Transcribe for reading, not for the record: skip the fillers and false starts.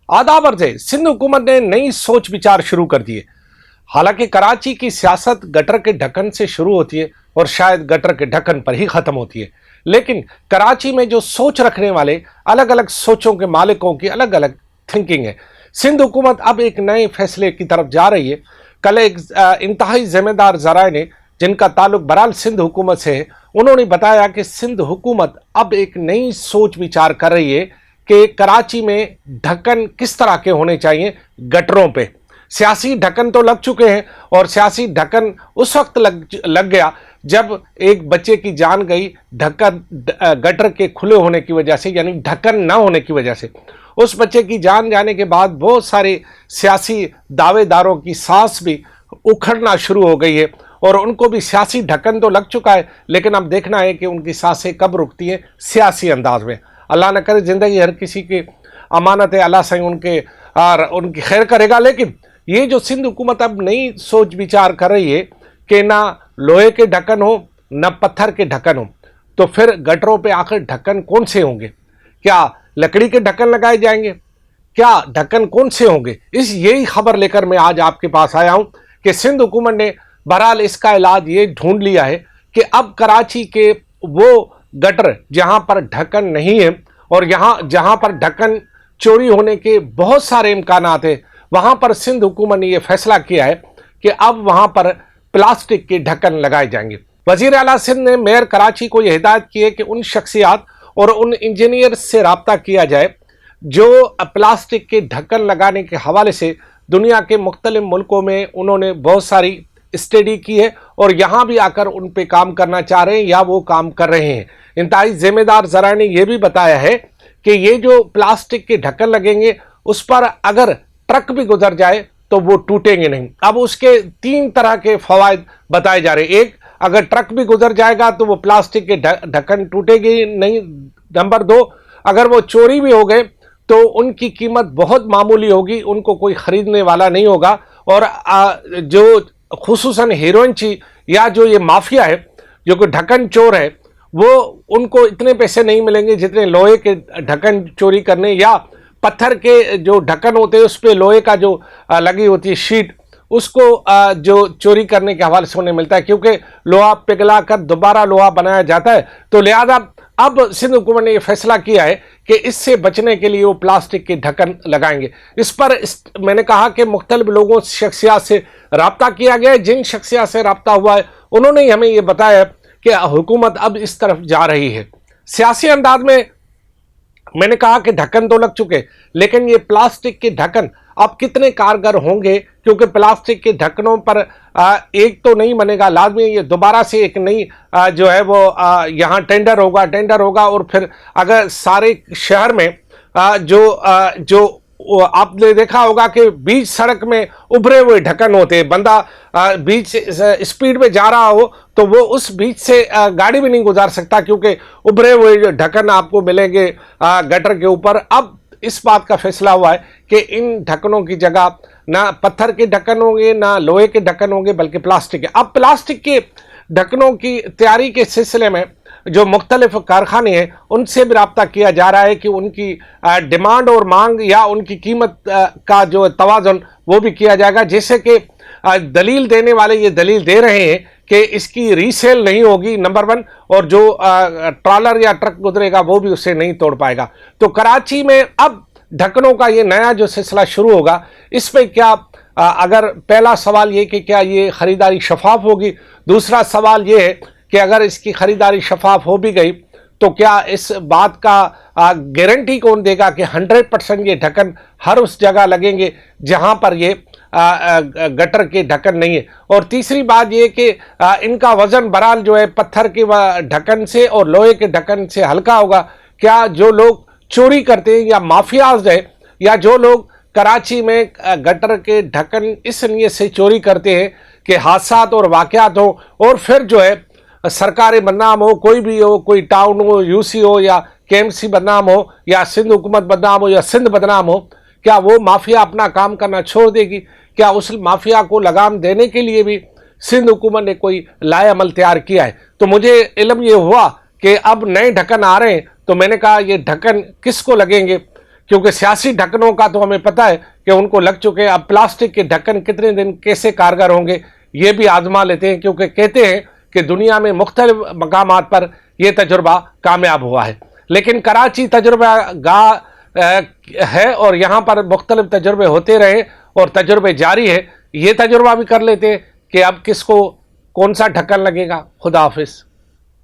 आदाब अर्ज है, सिंध हुकूमत ने नई सोच विचार शुरू कर दिए। हालांकि कराची की सियासत गटर के ढक्कन से शुरू होती है और शायद गटर के ढक्कन पर ही खत्म होती है, लेकिन कराची में जो सोच रखने वाले अलग अलग सोचों के मालिकों की अलग अलग थिंकिंग है। सिंध हुकूमत अब एक नए फैसले की तरफ जा रही है। कल एक इंतहाई जिम्मेदार जराए ने, जिनका ताल्लुक बहरहाल सिंध हुकूमत से है, उन्होंने बताया कि सिंध हुकूमत अब एक नई सोच विचार कर रही है कि कराची में ढक्कन किस तरह के होने चाहिए गटरों पे। सियासी ढक्कन तो लग चुके हैं और सियासी ढक्कन उस वक्त लग गया जब एक बच्चे की जान गई ढक्कन गटर के खुले होने की वजह से, यानी ढक्कन ना होने की वजह से। उस बच्चे की जान जाने के बाद बहुत सारे सियासी दावेदारों की सांस भी उखड़ना शुरू हो गई है और उनको भी सियासी ढक्कन तो लग चुका है, लेकिन अब देखना है कि उनकी सांसें कब रुकती हैं सियासी अंदाज में। अल्लाह न करे ज़िंदगी हर किसी की अमानत है, अल्लाह सही उनकी खैर करेगा। लेकिन ये जो सिंध हुकूमत अब नई सोच विचार कर रही है कि ना लोहे के ढक्कन हो ना पत्थर के ढक्कन हो, तो फिर गटरों पे आखिर ढक्कन कौन से होंगे? क्या लकड़ी के ढक्कन लगाए जाएंगे? क्या ढक्कन कौन से होंगे? यही खबर लेकर मैं आज आपके पास आया हूं कि सिंध हुकूमत ने बहरहाल इसका इलाज ये ढूंढ लिया है कि अब कराची के वो गटर जहां पर ढक्कन नहीं है और जहां पर ढक्कन चोरी होने के बहुत सारे इम्कानात है, वहां पर सिंध हुकूमत ने यह फैसला किया है कि अब वहां पर प्लास्टिक के ढक्कन लगाए जाएंगे। वजीर आला सिंध ने मेयर कराची को यह हिदायत की है कि उन शख्सियात और उन इंजीनियर से रब्ता किया जाए जो प्लास्टिक के ढक्कन लगाने के हवाले से दुनिया के मुख्तलिफ मुल्कों में उन्होंने बहुत सारी स्टडी की है और यहाँ भी आकर उन पे काम करना चाह रहे हैं या वो काम कर रहे हैं। इंतहाई जिम्मेदार जराए ने यह भी बताया है कि ये जो प्लास्टिक के ढक्कन लगेंगे उस पर अगर ट्रक भी गुजर जाए तो वो टूटेंगे नहीं। अब उसके 3 तरह के फवायद बताए जा रहे हैं। एक, अगर ट्रक भी गुजर जाएगा तो वो प्लास्टिक के ढक्कन टूटेगी नहीं। नंबर 2, अगर वो चोरी भी हो गए तो उनकी कीमत बहुत मामूली होगी, उनको कोई खरीदने वाला नहीं होगा। और जो खुसूसन हीरोइन या जो ये माफिया है, जो कोई ढक्कन चोर है, वो उनको इतने पैसे नहीं मिलेंगे जितने लोहे के ढक्कन चोरी करने या पत्थर के जो ढक्कन होते हैं उस पर लोहे का जो लगी होती है शीट, उसको जो चोरी करने के हवाले से उन्हें मिलता है, क्योंकि लोहा पिघला कर दोबारा लोहा बनाया जाता है। तो लिहाजा अब सिंध हुकूमत ने यह फैसला किया है कि इससे बचने के लिए वो प्लास्टिक के ढक्कन लगाएंगे। इस पर मैंने कहा कि मुख्तलिफ लोगों शख्सियात से रब्ता किया गया है। जिन शख्सियात से रब्ता हुआ है उन्होंने हमें ये बताया कि हुकूमत अब इस तरफ जा रही है। सियासी अंदाज में मैंने कहा कि ढक्कन तो लग चुके, लेकिन ये प्लास्टिक के ढक्कन अब कितने कारगर होंगे, क्योंकि प्लास्टिक के ढक्कनों पर एक तो नहीं बनेगा, लाजमी ये दोबारा से एक नई जो है वो यहाँ टेंडर होगा और फिर अगर सारे शहर में जो आपने देखा होगा कि बीच सड़क में उभरे हुए ढक्कन होते हैं, बंदा बीच स्पीड में जा रहा हो तो वो उस बीच से गाड़ी भी नहीं गुजार सकता, क्योंकि उभरे हुए ढक्कन आपको मिलेंगे गटर के ऊपर। अब इस बात का फैसला हुआ है कि इन ढक्कनों की जगह ना पत्थर के ढक्कन होंगे ना लोहे के ढक्कन होंगे, बल्कि प्लास्टिक के। अब प्लास्टिक के ढक्कनों की तैयारी के सिलसिले में जो मुख्तलिफ कारखाने हैं उनसे भी रब्ता किया जा रहा है कि उनकी डिमांड और मांग या उनकी कीमत का जो तवाज़ुन वो भी किया जाएगा। जैसे कि दलील देने वाले ये दलील दे रहे हैं कि इसकी रीसेल नहीं होगी, नंबर 1, और जो ट्रॉलर या ट्रक गुजरेगा वो भी उसे नहीं तोड़ पाएगा। तो कराची में अब ढक्कनों का ये नया जो सिलसिला शुरू होगा, इस पर क्या अगर पहला सवाल ये कि क्या ये ख़रीदारी शफाफ होगी, दूसरा सवाल ये है कि अगर इसकी ख़रीदारी शफाफ हो भी गई तो क्या इस बात का गारंटी कौन देगा कि 100% ये ढक्कन हर उस जगह लगेंगे जहां पर ये गटर के ढक्कन नहीं है। और तीसरी बात ये कि इनका वज़न बहरहाल जो है पत्थर के ढक्कन से और लोहे के ढक्कन से हल्का होगा। क्या जो लोग चोरी करते हैं या माफियाज है या जो लोग कराची में गटर के ढक्कन इस नीयत से चोरी करते हैं कि हादसात और वाक़यात हो और फिर जो है सरकारें बदनाम हो, कोई भी हो, कोई टाउन हो, यूसी हो या केएमसी बदनाम हो या सिंध हुकूमत बदनाम हो या सिंध बदनाम हो, क्या वो माफिया अपना काम करना छोड़ देगी? क्या उस माफिया को लगाम देने के लिए भी सिंध हुकूमत ने कोई लाएअमल तैयार किया है? तो मुझे इल्म ये हुआ कि अब नए ढक्कन आ रहे हैं, तो मैंने कहा ये ढक्कन किसको लगेंगे? کیونکہ سیاسی ڈھکنوں کا تو ہمیں پتہ ہے کہ ان کو لگ چکے. اب پلاسٹک کے ڈھکن کتنے دن کیسے کارگر ہوں گے یہ بھی آزما لیتے ہیں, کیونکہ کہتے ہیں کہ دنیا میں مختلف مقامات پر یہ تجربہ کامیاب ہوا ہے. لیکن کراچی تجربہ گاہ ہے اور یہاں پر مختلف تجربے ہوتے رہے اور تجربے جاری ہے. یہ تجربہ بھی کر لیتے ہیں کہ اب کس کو کون سا ڈھکن لگے گا. خدا حافظ.